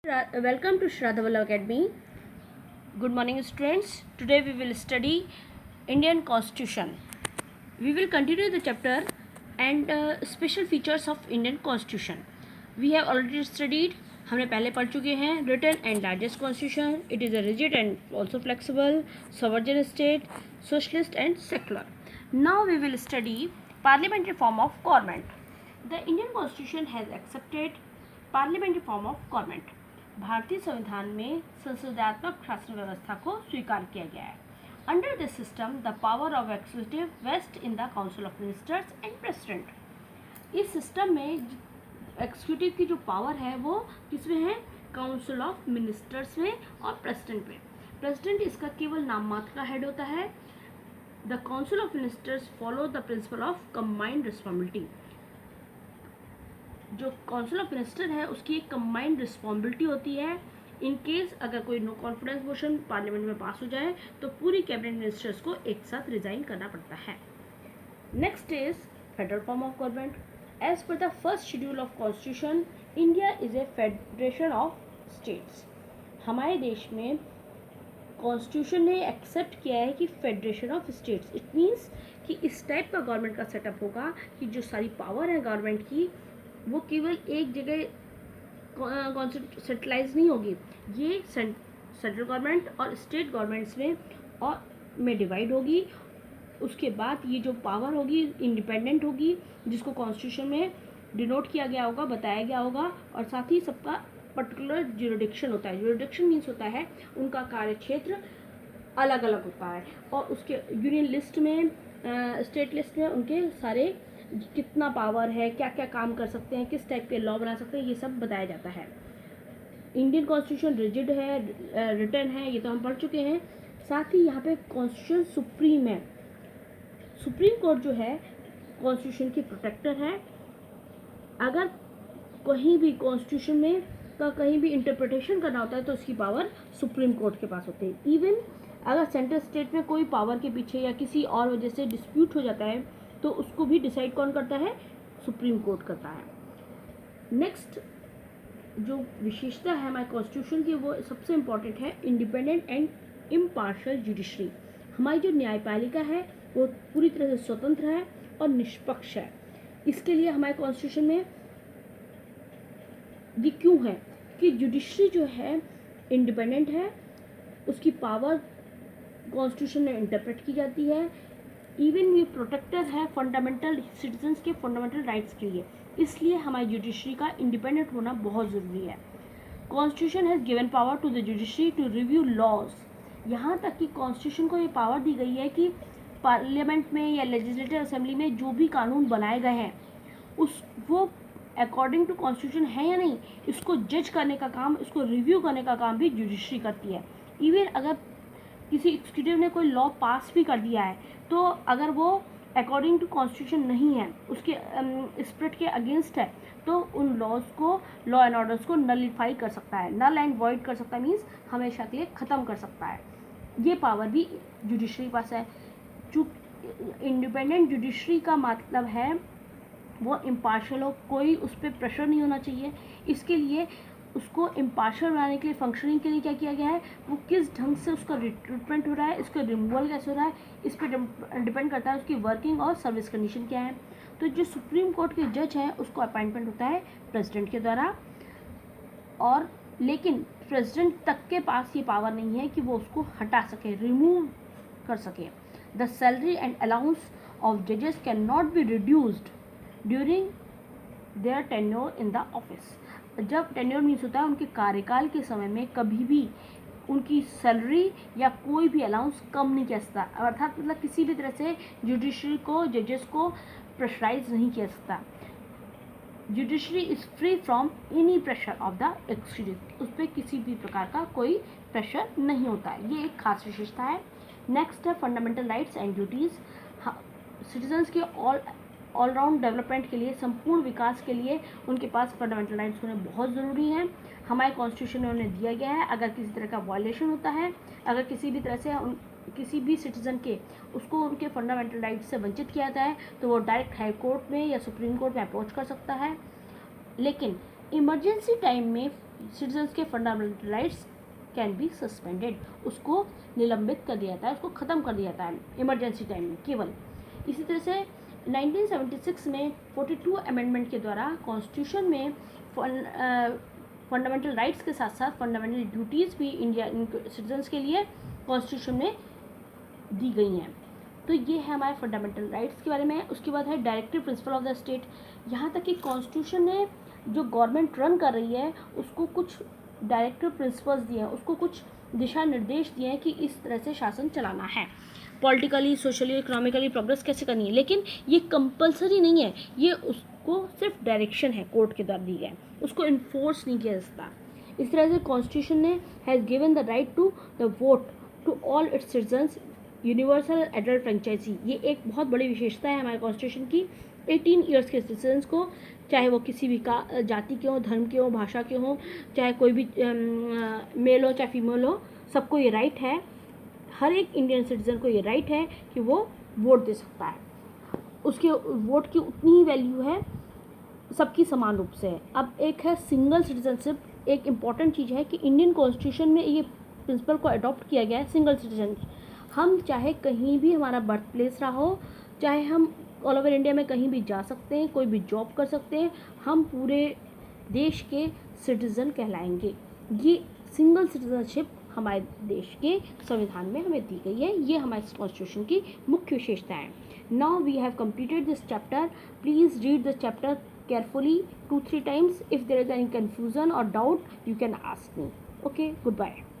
Welcome to Shraddha Vallabh Academy. Good morning, students. Today we will study Indian Constitution. We will continue the chapter and special features of Indian Constitution. We have already studied. हमने पहले पढ़ चुके हैं written and digest constitution. It is a rigid and also flexible, sovereign state, socialist and secular. Now we will study parliamentary form of government. The Indian Constitution has accepted parliamentary form of government. भारतीय संविधान में संसदीयात्मक शासन व्यवस्था को स्वीकार किया गया है. Under this system the power of executive vest in the council of ministers and president. इस सिस्टम में एक्सिक्यूटिव की जो पावर है वो किसमें है? काउंसिल ऑफ मिनिस्टर्स में और प्रेसिडेंट में. प्रेसिडेंट इसका केवल नाम मात्र का हेड होता है. The council of ministers follow the principle of combined responsibility. जो काउंसिल ऑफ मिनिस्टर है उसकी एक कंबाइंड रिस्पॉन्सिबिलिटी होती है. इन केस अगर कोई नो कॉन्फिडेंस मोशन पार्लियामेंट में पास हो जाए तो पूरी कैबिनेट मिनिस्टर्स को एक साथ रिजाइन करना पड़ता है. Next is federal form of government. As per the first schedule of constitution India is a federation of states. हमारे देश में कॉन्स्टिट्यूशन ने एक्सेप्ट किया है कि federation of states. It means कि इस टाइप का गवर्नमेंट का सेटअप होगा कि जो सारी पावर है गवर्नमेंट की वो केवल एक जगह सेंट्रलाइज नहीं होगी. ये सेंट्रल गवर्नमेंट और स्टेट गवर्नमेंट्स में डिवाइड होगी. उसके बाद ये जो पावर होगी इंडिपेंडेंट होगी, जिसको कॉन्स्टिट्यूशन में डिनोट किया गया होगा, बताया गया होगा. और साथ ही सबका पर्टिकुलर ज्यूरिडिक्शन होता है. ज्यूरिडिक्शन मीन्स होता है उनका कार्य क्षेत्र अलग अलग होता है. और उसके यूनियन लिस्ट में स्टेट लिस्ट में उनके सारे कितना पावर है, क्या क्या काम कर सकते हैं, किस टाइप के लॉ बना सकते हैं, ये सब बताया जाता है. इंडियन कॉन्स्टिट्यूशन रिजिड है, रिटर्न है, ये तो हम पढ़ चुके हैं. साथ ही यहाँ पे कॉन्स्टिट्यूशन सुप्रीम है. सुप्रीम कोर्ट जो है कॉन्स्टिट्यूशन की प्रोटेक्टर है. अगर कहीं भी कॉन्स्टिट्यूशन में का कहीं भी इंटरप्रिटेशन करना होता है तो उसकी पावर सुप्रीम कोर्ट के पास होती है. इवन अगर सेंट्रल स्टेट में कोई पावर के पीछे या किसी और वजह से डिस्प्यूट हो जाता है तो उसको भी डिसाइड कौन करता है? सुप्रीम कोर्ट करता है. नेक्स्ट जो विशेषता है हमारे कॉन्स्टिट्यूशन की वो सबसे इम्पॉर्टेंट है इंडिपेंडेंट एंड इम्पार्शियल जुडिशरी. हमारी जो न्यायपालिका है वो पूरी तरह से स्वतंत्र है और निष्पक्ष है. इसके लिए हमारे कॉन्स्टिट्यूशन में ये क्यों है कि जुडिशरी जो है इंडिपेंडेंट है, उसकी पावर कॉन्स्टिट्यूशन में इंटरप्रेट की जाती है. इवन ये प्रोटेक्टर है फंडामेंटल सिटीजन्स के फंडामेंटल राइट्स के लिए. इसलिए हमारी जुडिशरी का इंडिपेंडेंट होना बहुत ज़रूरी है. Constitution has given power to the judiciary to review laws. यहाँ तक कि कॉन्स्टिट्यूशन को ये पावर दी गई है कि पार्लियामेंट में या लेजिस्लेटिव असेंबली में जो भी कानून बनाए गए हैं वो अकॉर्डिंग टू कॉन्स्टिट्यूशन है या नहीं, इसको जज करने का काम, इसको रिव्यू करने का काम भी जुडिशरी करती है. इवन अगर किसी एग्जीक्यूटिव ने कोई लॉ पास भी कर दिया है तो अगर वो अकॉर्डिंग टू कॉन्स्टिट्यूशन नहीं है, उसके स्पिरिट के अगेंस्ट है, तो उन लॉज को, लॉ एंड ऑर्डर्स को नलिफाई कर सकता है, नल एंड वॉइड कर सकता है. मीन्स हमेशा के लिए ख़त्म कर सकता है. ये पावर भी जुडिशरी के पास है. जो इंडिपेंडेंट जुडिशरी का मतलब है वो इम्पार्शियल हो, कोई उस पर प्रेशर नहीं होना चाहिए. इसके लिए उसको इम्पार्शियल बनाने के लिए, फंक्शनिंग के लिए क्या किया गया है, वो किस ढंग से उसका रिक्रूटमेंट हो रहा है, इसका रिमूवल कैसे हो रहा है, इस पर डिपेंड करता है उसकी वर्किंग और सर्विस कंडीशन क्या है. तो जो सुप्रीम कोर्ट के जज हैं उसको अपॉइंटमेंट होता है प्रेसिडेंट के द्वारा. और लेकिन प्रेसिडेंट तक के पास ये पावर नहीं है कि वो उसको हटा सके, रिमूव कर सके. The salary and allowance of जजेस can not be reduced during their tenure in the office. जब टेन्योर मीन्स होता है उनके कार्यकाल के समय में कभी भी उनकी सैलरी या कोई भी अलाउंस कम नहीं किया सकता. अर्थात मतलब किसी भी तरह से जुडिशरी को, जजेस को प्रेशराइज नहीं किया सकता. Judiciary is free from any pressure of the executive. उस पर किसी भी प्रकार का कोई प्रेशर नहीं होता है. ये एक खास विशेषता है. नेक्स्ट है fundamental rights and duties. Citizens के ऑलराउंड डेवलपमेंट के लिए, संपूर्ण विकास के लिए उनके पास फंडामेंटल राइट्स होने बहुत ज़रूरी हैं. हमारे कॉन्स्टिट्यूशन में उन्हें दिया गया है. अगर किसी तरह का वायलेशन होता है, अगर किसी भी तरह से किसी भी सिटीज़न के उसको उनके फंडामेंटल राइट्स से वंचित किया जाता है तो वो डायरेक्ट हाई कोर्ट में या सुप्रीम कोर्ट में अप्रोच कर सकता है. लेकिन इमरजेंसी टाइम में सिटीजन्स के fundamental rights can be suspended, उसको निलंबित कर दिया जाता है, उसको ख़त्म कर दिया जाता है इमरजेंसी टाइम में केवल। इसी तरह से 1976 में 42 अमेंडमेंट के द्वारा कॉन्स्टिट्यूशन में फंडामेंटल राइट्स के साथ साथ फंडामेंटल ड्यूटीज़ भी इंडिया सिटीजन्स के लिए कॉन्स्टिट्यूशन में दी गई हैं। तो ये है हमारे फंडामेंटल राइट्स के बारे में। उसके बाद है directive principle of the state. यहाँ तक कि कॉन्स्टिट्यूशन ने जो गवर्नमेंट रन कर रही है उसको कुछ डायरेक्टिव प्रिंसिपल्स दिए हैं, उसको कुछ दिशा निर्देश दिए हैं कि इस तरह से शासन चलाना है, पॉलिटिकली, सोशली, इकोनॉमिकली प्रोग्रेस कैसे करनी है। लेकिन ये कंपलसरी नहीं है, ये उसको सिर्फ डायरेक्शन है कोर्ट के द्वारा दी गई, उसको इन्फोर्स नहीं किया जा सकता। इस तरह से कॉन्स्टिट्यूशन ने has given the right to the vote to all its citizens, universal adult franchise. ये एक बहुत बड़ी विशेषता है हमारे कॉन्स्टिट्यूशन की। 18 ईयर्स के सिटीजन्स को, चाहे वो किसी भी जाति के हों, धर्म के हों, भाषा के हों, चाहे कोई भी मेल हो चाहे फीमेल हो, सबको ये राइट है, हर एक इंडियन सिटीजन को ये राइट है कि वो वोट दे सकता है। उसके वोट की उतनी ही वैल्यू है, सबकी समान रूप से है। अब एक है सिंगल सिटीजनशिप। एक इम्पॉर्टेंट चीज़ है कि इंडियन कॉन्स्टिट्यूशन में ये प्रिंसिपल को अडॉप्ट किया गया है, सिंगल सिटीजन। हम चाहे कहीं भी हमारा बर्थ प्लेस रहा हो, चाहे हम ऑल ओवर इंडिया में कहीं भी जा सकते हैं, कोई भी जॉब कर सकते हैं, हम पूरे देश के सिटीज़न कहलाएंगे। ये सिंगल सिटीजनशिप हमारे देश के संविधान में हमें दी गई है। ये हमारे कॉन्स्टिट्यूशन की मुख्य विशेषता है। Now we have completed this chapter. Please read this chapter carefully 2-3 times. If there is any confusion or doubt, you can ask me. Okay, goodbye.